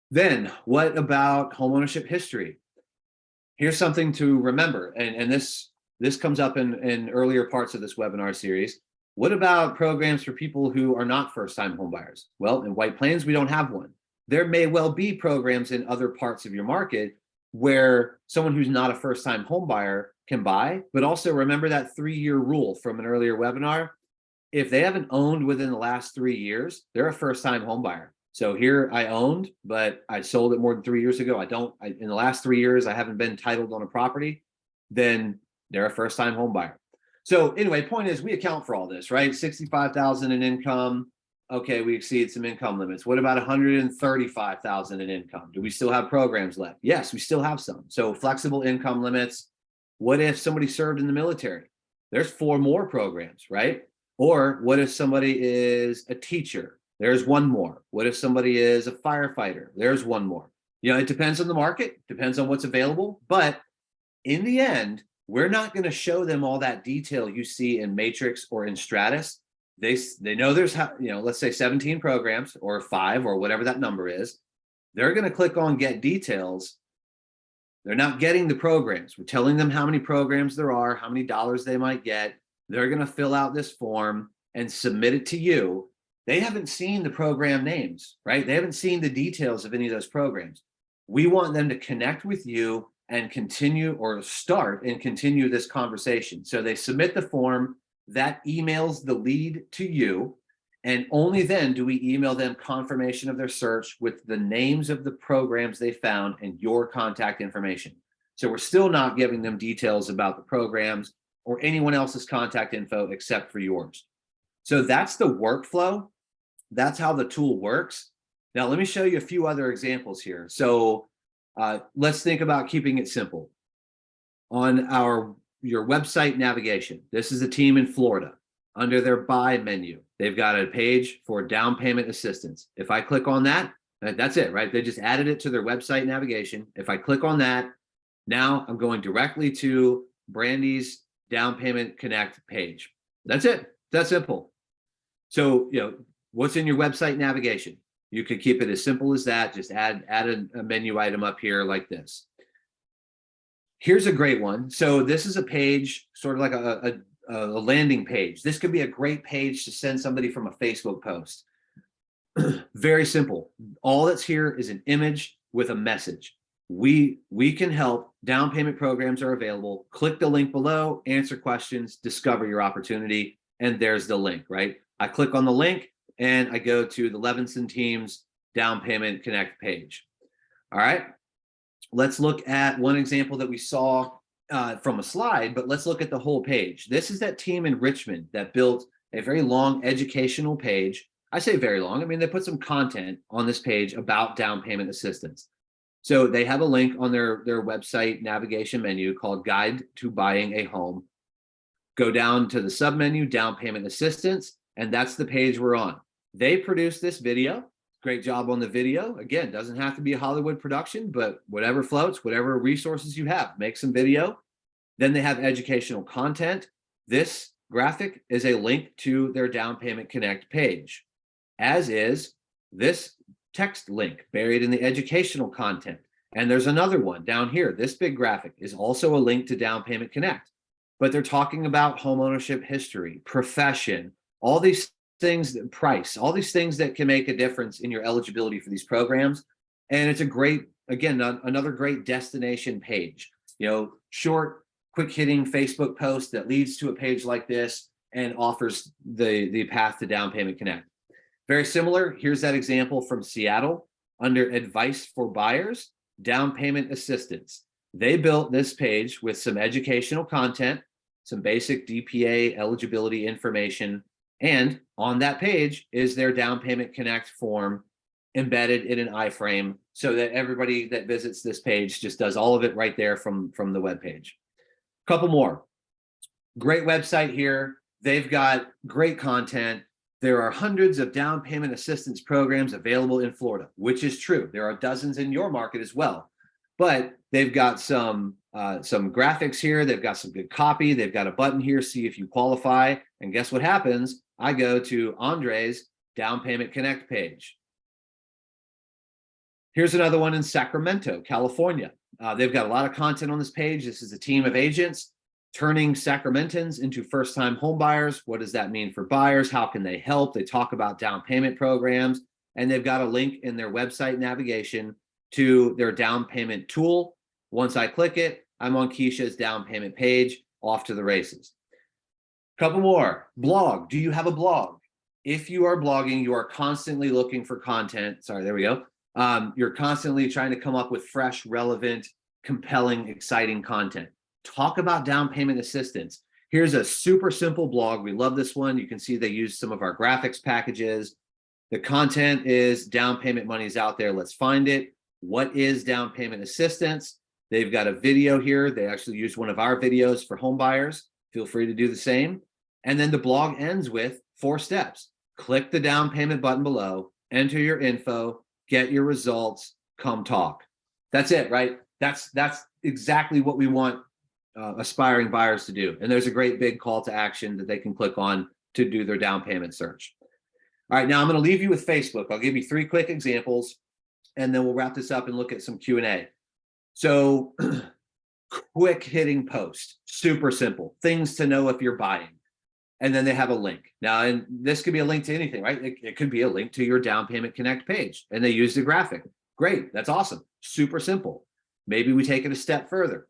Then what about homeownership history? Here's something to remember, and this comes up in earlier parts of this webinar series. What about programs for people who are not first-time homebuyers? Well, in White Plains, we don't have one. There may well be programs in other parts of your market where someone who's not a first-time homebuyer can buy, but also remember that 3-year rule from an earlier webinar. If they haven't owned within the last 3 years, they're a first-time homebuyer. So here I owned, but I sold it more than 3 years ago. In the last 3 years, I haven't been titled on a property, then they're a first-time homebuyer. So anyway, point is we account for all this, right? 65,000 in income. Okay, we exceed some income limits. What about 135,000 in income? Do we still have programs left? Yes, we still have some. So flexible income limits. What if somebody served in the military? There's 4 more programs, right? Or what if somebody is a teacher? There's 1 more. What if somebody is a firefighter? There's 1 more. It depends on the market, depends on what's available. But in the end, we're not going to show them all that detail you see in Matrix or in Stratus. They know there's, let's say 17 programs or 5 or whatever that number is. They're going to click on get details. They're not getting the programs. We're telling them how many programs there are, how many dollars they might get. They're going to fill out this form and submit it to you. They haven't seen the program names, right? They haven't seen the details of any of those programs. We want them to connect with you and continue or start and continue this conversation. So they submit the form that emails the lead to you. And only then do we email them confirmation of their search with the names of the programs they found and your contact information. So we're still not giving them details about the programs or anyone else's contact info except for yours. So that's the workflow. That's how the tool works. Now, let me show you a few other examples here. So let's think about keeping it simple. On your website navigation, this is a team in Florida. Under their buy menu, they've got a page for down payment assistance. If I click on that, that's it, right? They just added it to their website navigation. If I click on that, now I'm going directly to Brandy's Down Payment Connect page. That's it. That's simple. So, what's in your website navigation? You could keep it as simple as that. Just add a menu item up here like this. Here's a great one. So this is a page, sort of like a landing page. This could be a great page to send somebody from a Facebook post. Very simple. All that's here is an image with a message. We can help. Down payment programs are available. Click the link below, answer questions, discover your opportunity, and there's the link, right? I click on the link and I go to the Levinson team's Down Payment Connect page. All right, let's look at one example that we saw from a slide, but let's look at the whole page. This is that team in Richmond that built a very long educational page. I say very long. I mean, they put some content on this page about down payment assistance. So they have a link on their website navigation menu called Guide to Buying a Home. Go down to the submenu, Down Payment Assistance, and that's the page we're on. They produced this video. Great job on the video. Again, doesn't have to be a Hollywood production, but whatever floats, whatever resources you have, make some video. Then they have educational content. This graphic is a link to their Down Payment Connect page, as is this text link buried in the educational content. And there's another one down here. This big graphic is also a link to Down Payment Connect, but they're talking about homeownership history, profession, all these things, price, all these things that can make a difference in your eligibility for these programs. And it's a great, again, another great destination page, short, quick hitting Facebook post that leads to a page like this and offers the path to Down Payment Connect. Very similar. Here's that example from Seattle under advice for buyers, down payment assistance. They built this page with some educational content, some basic DPA eligibility information, and on that page is their Down Payment Connect form embedded in an iframe so that everybody that visits this page just does all of it right there from the web page. Couple more. Great website here. They've got great content. There are hundreds of down payment assistance programs available in Florida, which is true. There are dozens in your market as well. But they've got some graphics here. They've got some good copy. They've got a button here, see if you qualify. And guess what happens? I go to Andre's Down Payment Connect page. Here's another one in Sacramento, California. They've got a lot of content on this page. This is a team of agents turning Sacramentans into first-time home buyers. What does that mean for buyers? How can they help? They talk about down payment programs, and they've got a link in their website navigation to their down payment tool. Once I click it, I'm on Keisha's down payment page, off to the races. Couple more. Blog. Do you have a blog? If you are blogging, you are constantly looking for content. Sorry, there we go. You're constantly trying to come up with fresh, relevant, compelling, exciting content. Talk about down payment assistance. Here's a super simple blog. We love this one. You can see they use some of our graphics packages. The content is down payment money is out there. Let's find it. What is down payment assistance? They've got a video here. They actually use one of our videos for home buyers. Feel free to do the same. And then the blog ends with 4 steps. Click the down payment button below, enter your info, get your results, come talk. That's it, right? That's exactly what we want aspiring buyers to do. And there's a great big call to action that they can click on to do their down payment search. All right, now I'm going to leave you with Facebook. I'll give you 3 quick examples, and then we'll wrap this up and look at some Q&A. So quick hitting post, super simple, things to know if you're buying. And then they have a link. Now, and this could be a link to anything, right? It could be a link to your Down Payment Connect page, and they use the graphic. Great, that's awesome, super simple. Maybe we take it a step further.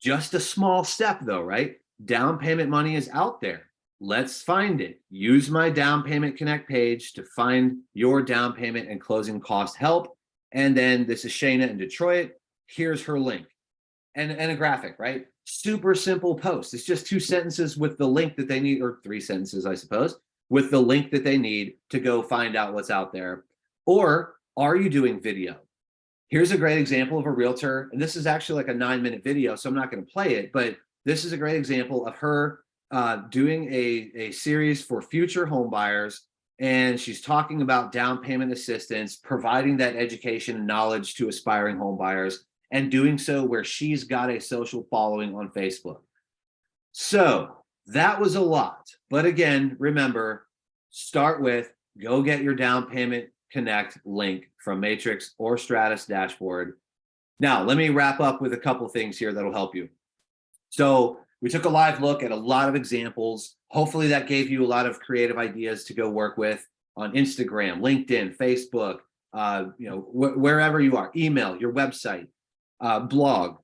Just a small step though, right? Down payment money is out there. Let's find it. Use my Down Payment Connect page to find your down payment and closing cost help. And then this is Shayna in Detroit. Here's her link and a graphic, right? Super simple post. It's just 2 sentences with the link that they need, or 3 sentences, I suppose, with the link that they need to go find out what's out there. Or are you doing video? Here's a great example of a realtor, and this is actually like a 9-minute video, so I'm not going to play it, but this is a great example of her doing a series for future home buyers, and she's talking about down payment assistance, providing that education and knowledge to aspiring home buyers, and doing so where she's got a social following on Facebook. So that was a lot, but again, remember, start with go get your Down Payment Connect link from Matrix or Stratus dashboard. Now, let me wrap up with a couple things here that'll help you. So we took a live look at a lot of examples. Hopefully that gave you a lot of creative ideas to go work with on Instagram, LinkedIn, Facebook, wherever you are, email, your website, blog.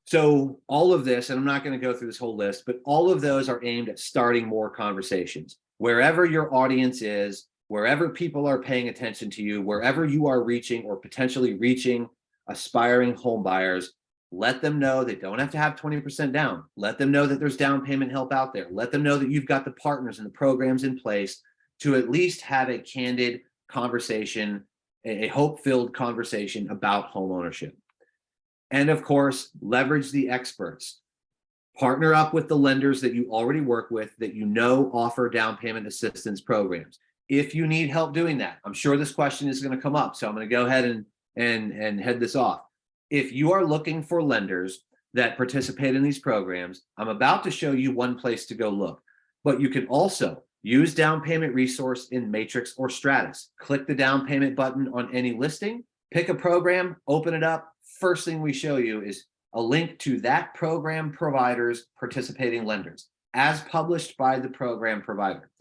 So all of this, and I'm not going to go through this whole list, but all of those are aimed at starting more conversations. Wherever your audience is, wherever people are paying attention to you, wherever you are reaching or potentially reaching aspiring home buyers, let them know they don't have to have 20% down. Let them know that there's down payment help out there. Let them know that you've got the partners and the programs in place to at least have a candid conversation, a hope-filled conversation about home ownership. And of course, leverage the experts. Partner up with the lenders that you already work with that you know offer down payment assistance programs. If you need help doing that, I'm sure this question is going to come up, so I'm going to go ahead and head this off. If you are looking for lenders that participate in these programs, I'm about to show you one place to go look, but you can also Use down payment resource in Matrix or Stratus. Click the down payment button on any listing, pick a program, open it up. First thing we show you is a link to that program provider's participating lenders as published by the program provider.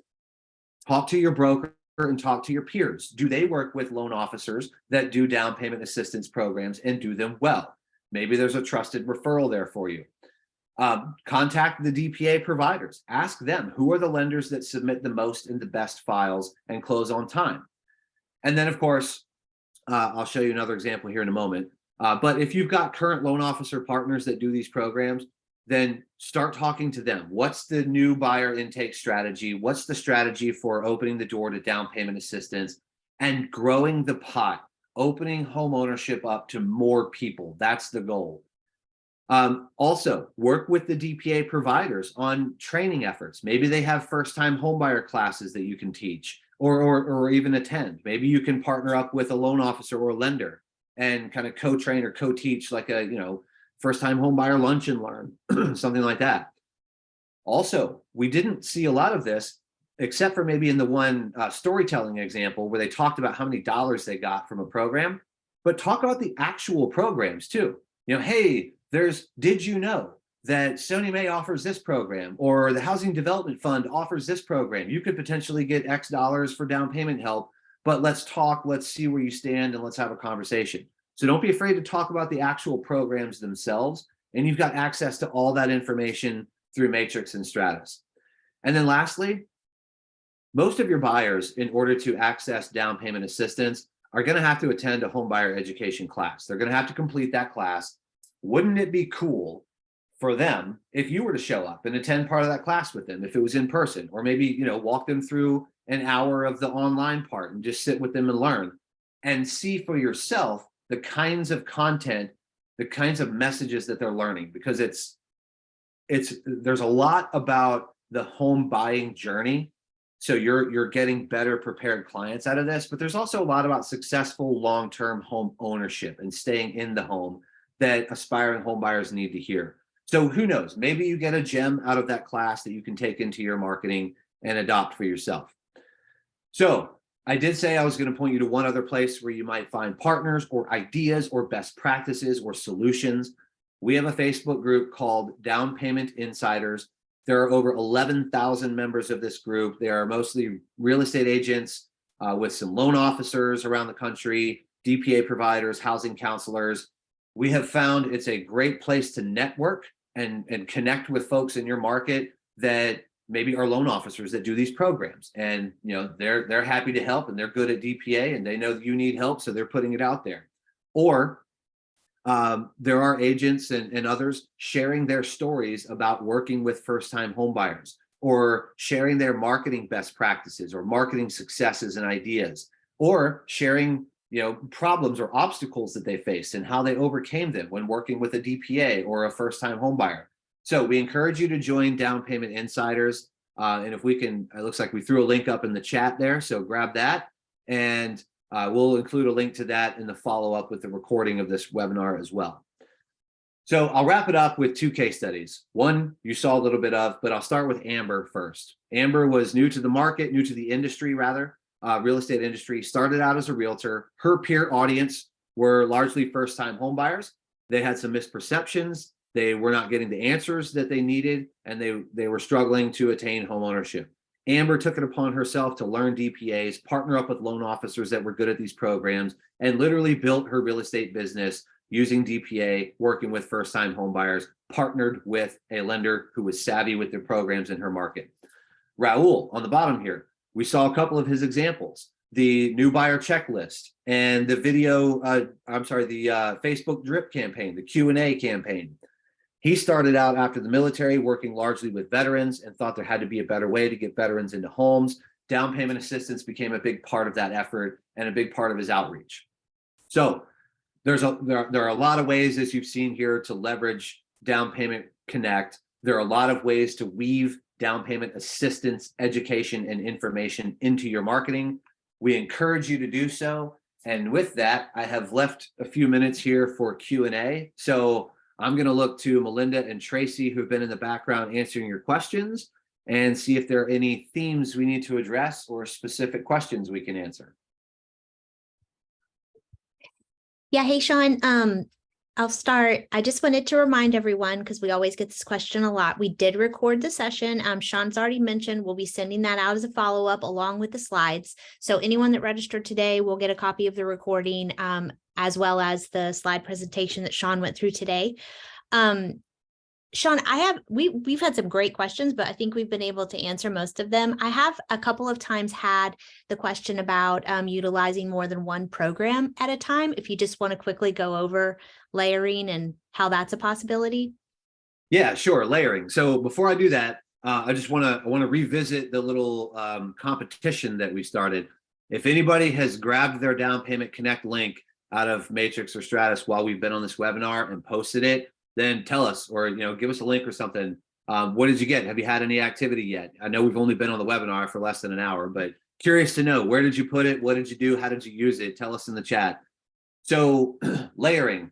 Talk to your broker and talk to your peers. Do they work with loan officers that do down payment assistance programs and do them well? Maybe there's a trusted referral there for you. Contact the DPA providers. Ask them, who are the lenders that submit the most and the best files and close on time? And then, of course, I'll show you another example here in a moment. But if you've got current loan officer partners that do these programs, then start talking to them. What's the new buyer intake strategy? What's the strategy for opening the door to down payment assistance and growing the pie, opening home ownership up to more people? That's the goal. Also, work with the DPA providers on training efforts. Maybe they have first-time homebuyer classes that you can teach or even attend. Maybe you can partner up with a loan officer or a lender and kind of co-train or co-teach like a, first-time homebuyer lunch and learn, something like that. Also, we didn't see a lot of this, except for maybe in the one storytelling example where they talked about how many dollars they got from a program, but talk about the actual programs too. Hey, did you know that Sony May offers this program, or the Housing Development Fund offers this program? You could potentially get X dollars for down payment help, but let's talk, let's see where you stand, and let's have a conversation. So don't be afraid to talk about the actual programs themselves. And you've got access to all that information through Matrix and Stratus. And then lastly, most of your buyers, in order to access down payment assistance, are going to have to attend a home buyer education class. They're going to have to complete that class. Wouldn't it be cool for them if you were to show up and attend part of that class with them, if it was in person, or maybe, walk them through an hour of the online part and just sit with them and learn and see for yourself the kinds of content, the kinds of messages that they're learning, because there's a lot about the home buying journey. So you're getting better prepared clients out of this, but there's also a lot about successful long-term home ownership and staying in the home that aspiring home buyers need to hear. So who knows, maybe you get a gem out of that class that you can take into your marketing and adopt for yourself. So I did say I was going to point you to one other place where you might find partners or ideas or best practices or solutions. We have a Facebook group called Down Payment Insiders. There are over 11,000 members of this group. They are mostly real estate agents with some loan officers around the country, DPA providers, housing counselors. We have found it's a great place to network and connect with folks in your market that maybe are loan officers that do these programs, and they're happy to help, and they're good at DPA, and they know that you need help, so they're putting it out there. Or there are agents and others sharing their stories about working with first-time home buyers, or sharing their marketing best practices or marketing successes and ideas, or sharing problems or obstacles that they faced and how they overcame them when working with a DPA or a first-time home buyer. So we encourage you to join Down Payment Insiders. And if we can, it looks like we threw a link up in the chat there. So grab that. And we'll include a link to that in the follow-up with the recording of this webinar as well. So I'll wrap it up with two case studies. One you saw a little bit of, but I'll start with Amber first. Amber was new to the market, new to the industry rather, real estate industry, started out as a realtor. Her peer audience were largely first-time home buyers. They had some misperceptions. They were not getting the answers that they needed, and they were struggling to attain home ownership. Amber took it upon herself to learn DPAs, partner up with loan officers that were good at these programs, and literally built her real estate business using DPA, working with first-time home buyers, partnered with a lender who was savvy with their programs in her market. Raul, on the bottom here, we saw a couple of his examples. The new buyer checklist and the Facebook drip campaign, the Q&A campaign. He started out after the military working largely with veterans and thought there had to be a better way to get veterans into homes. Down payment assistance became a big part of that effort and a big part of his outreach. So there are a lot of ways, as you've seen here, to leverage Down Payment Connect. There are a lot of ways to weave down payment assistance, education, and information into your marketing. We encourage you to do so. And with that, I have left a few minutes here for Q&A. So I'm going to look to Melinda and Tracy, who've been in the background answering your questions. and see if there are any themes we need to address or specific questions we can answer. Yeah, hey, Sean, I'll start. I just wanted to remind everyone, because we always get this question a lot. We did record the session. Sean's already mentioned we'll be sending that out as a follow-up along with the slides. So anyone that registered today will get a copy of the recording, as well as the slide presentation that Sean went through today. Sean, we've had some great questions, but I think we've been able to answer most of them. I have a couple of times had the question about utilizing more than one program at a time. If you just want to quickly go over layering and how that's a possibility. Yeah, sure. Layering. So before I do that, I just want to revisit the little competition that we started. If anybody has grabbed their Down Payment Connect link out of Matrix or Stratus while we've been on this webinar and posted it, then tell us, or give us a link or something. What did you get? Have you had any activity yet? I know we've only been on the webinar for less than an hour, but curious to know, where did you put it? What did you do? How did you use it? Tell us in the chat. So layering.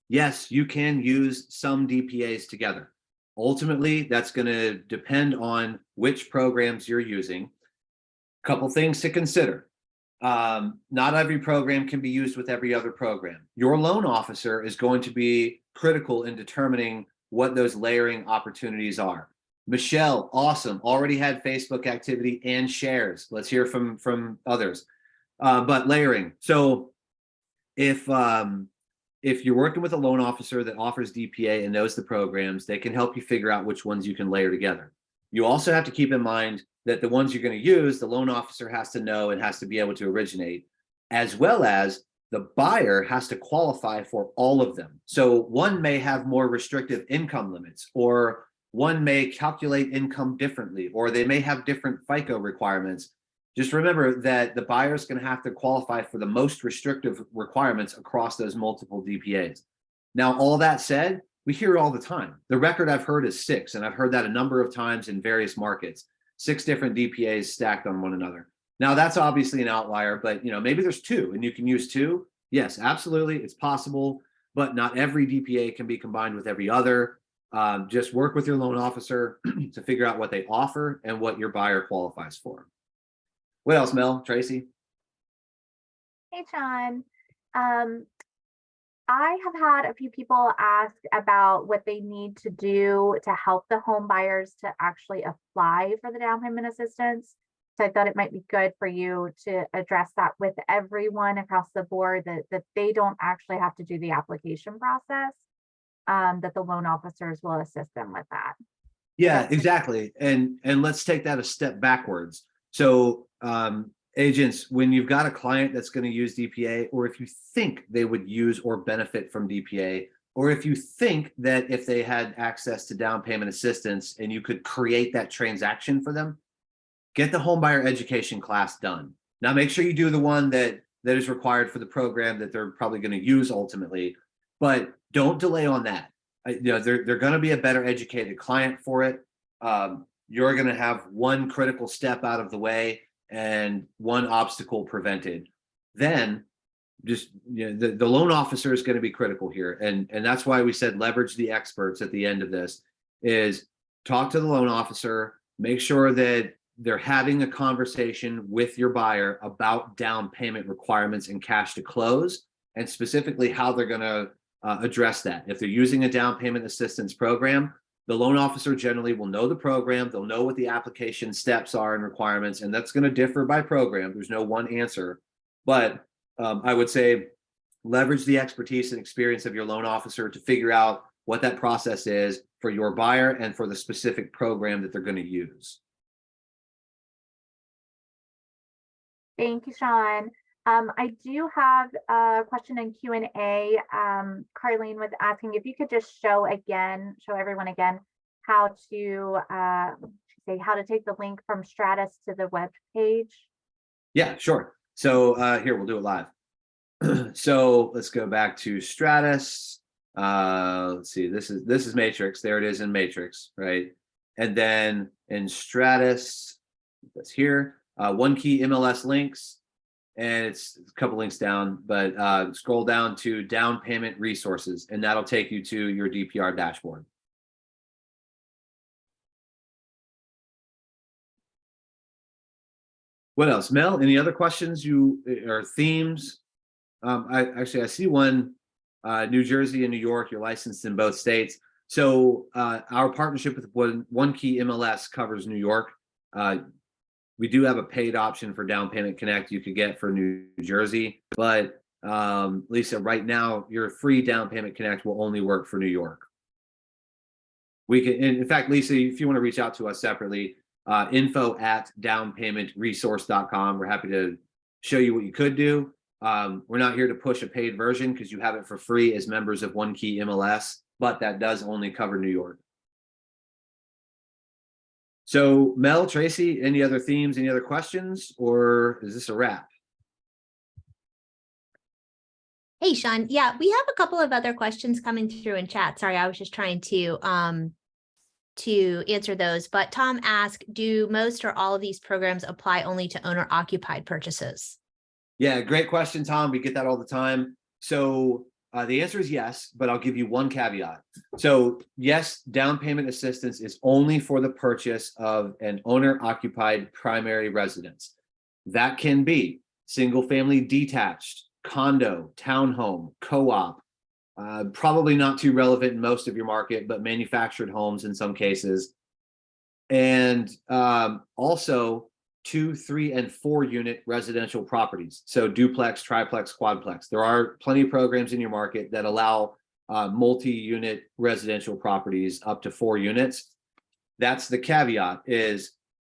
Yes, you can use some DPAs together. Ultimately, that's going to depend on which programs you're using. Couple things to consider. Not every program can be used with every other program. Your loan officer is going to be critical in determining what those layering opportunities are. Michelle, awesome, already had Facebook activity and shares. Let's hear from others. But layering. So if you're working with a loan officer that offers DPA and knows the programs, they can help you figure out which ones you can layer together. You also have to keep in mind that the ones you're going to use, the loan officer has to know and has to be able to originate, as well as the buyer has to qualify for all of them. So one may have more restrictive income limits, or one may calculate income differently, or they may have different FICO requirements. Just remember that the buyer is going to have to qualify for the most restrictive requirements across those multiple DPAs. Now, all that said, we hear it all the time. The record I've heard is 6, and I've heard that a number of times in various markets. 6 different DPAs stacked on one another. Now, that's obviously an outlier, but maybe there's 2 and you can use 2. Yes, absolutely, it's possible, but not every DPA can be combined with every other. Just work with your loan officer to figure out what they offer and what your buyer qualifies for. What else, Mel? Tracy? Hey, Sean. I have had a few people ask about what they need to do to help the home buyers to actually apply for the down payment assistance. So I thought it might be good for you to address that with everyone across the board, that they don't actually have to do the application process, that the loan officers will assist them with that. Yeah, exactly. And let's take that a step backwards. So agents, when you've got a client that's going to use DPA, or if you think they would use or benefit from DPA, or if you think that if they had access to down payment assistance and you could create that transaction for them, get the homebuyer education class done. Now, make sure you do the one that is required for the program that they're probably going to use ultimately, but don't delay on that. They're going to be a better educated client for it. You're going to have one critical step out of the way and one obstacle prevented. Then just the loan officer is going to be critical here, and that's why we said leverage the experts at the end of this. Is talk to the loan officer, make sure that they're having a conversation with your buyer about down payment requirements and cash to close, and specifically how they're going to address that. If they're using a down payment assistance program, the loan officer generally will know the program. They'll know what the application steps are and requirements, and that's going to differ by program. There's no one answer, but I would say leverage the expertise and experience of your loan officer to figure out what that process is for your buyer and for the specific program that they're going to use. Thank you, Sean. I do have a question in Q&A. Carlene was asking if you could just show everyone again how to take the link from Stratus to the web page. Yeah, sure. So here, we'll do it live. So let's go back to Stratus. Let's see, this is Matrix. There it is in Matrix, right? And then in Stratus, that's here, OneKey MLS links. And it's a couple links down, but scroll down to down payment resources, and that'll take you to your DPR dashboard. What else? Mel, any other questions or themes? I see one, New Jersey and New York, you're licensed in both states. So our partnership with OneKey MLS covers New York. We do have a paid option for Down Payment Connect you could get for New Jersey, but Lisa, right now your free Down Payment Connect will only work for New York. We can, in fact, Lisa, if you want to reach out to us separately, info@downpaymentresource.com. We're happy to show you what you could do. We're not here to push a paid version because you have it for free as members of OneKey MLS, but that does only cover New York. So Mel, Tracy, any other themes, any other questions, or is this a wrap? Hey, Sean. Yeah, we have a couple of other questions coming through in chat. Sorry, I was just trying to answer those. But Tom asked, do most or all of these programs apply only to owner occupied purchases? Yeah, great question, Tom. We get that all the time. So the answer is yes, but I'll give you one caveat. So yes, down payment assistance is only for the purchase of an owner occupied primary residence. That can be single family detached, condo, townhome, co-op, probably not too relevant in most of your market, but manufactured homes in some cases. And also 2, 3, and 4 unit residential properties. So duplex, triplex, quadplex. There are plenty of programs in your market that allow multi-unit residential properties up to 4 units. That's the caveat, is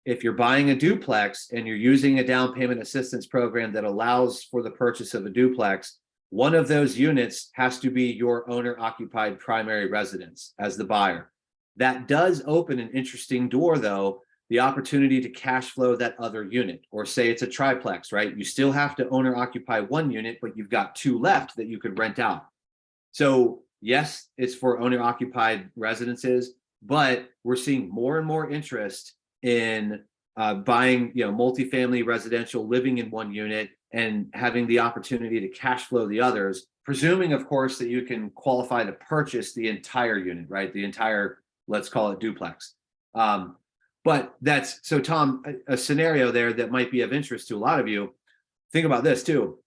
if you're buying a duplex and you're using a down payment assistance program that allows for the purchase of a duplex, one of those units has to be your owner occupied primary residence as the buyer. That does open an interesting door, though, the opportunity to cash flow that other unit, or say it's a triplex, right? You still have to owner occupy 1 unit, but you've got 2 left that you could rent out. So yes, it's for owner occupied residences, but we're seeing more and more interest in buying, multifamily residential, living in 1 unit and having the opportunity to cash flow the others, presuming, of course, that you can qualify to purchase the entire unit, right? The entire, let's call it duplex. But that's, so Tom, a scenario there that might be of interest to a lot of you. Think about this too.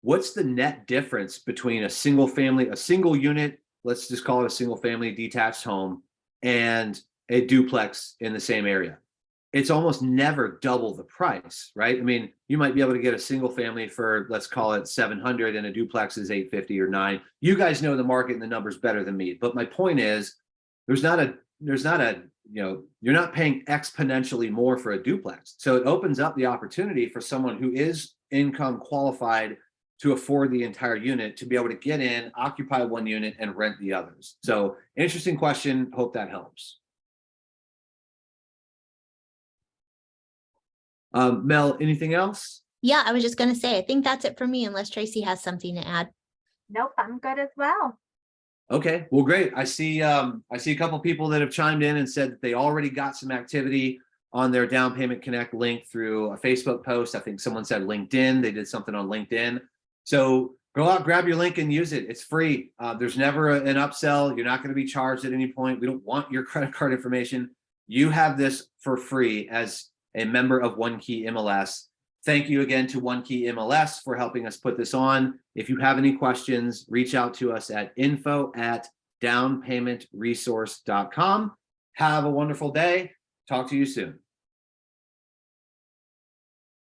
What's the net difference between a single unit, let's just call it a single family detached home, and a duplex in the same area? It's almost never double the price, right? I mean, you might be able to get a single family for, let's call it 700, and a duplex is 850 or 9. You guys know the market and the numbers better than me. But my point is, you're not paying exponentially more for a duplex. So it opens up the opportunity for someone who is income qualified to afford the entire unit to be able to get in, occupy 1 unit, and rent the others. So interesting question. Hope that helps. Mel, anything else? Yeah, I was just going to say, I think that's it for me, unless Tracy has something to add. Nope, I'm good as well. Okay, well, great. I see a couple people that have chimed in and said that they already got some activity on their Down Payment Connect link through a Facebook post. I think someone said LinkedIn. They did something on LinkedIn. So go out, grab your link and use it. It's free. There's never an upsell. You're not going to be charged at any point. We don't want your credit card information. You have this for free as a member of OneKey MLS. Thank you again to OneKey MLS for helping us put this on. If you have any questions, reach out to us at info@downpaymentresource.com. Have a wonderful day. Talk to you soon.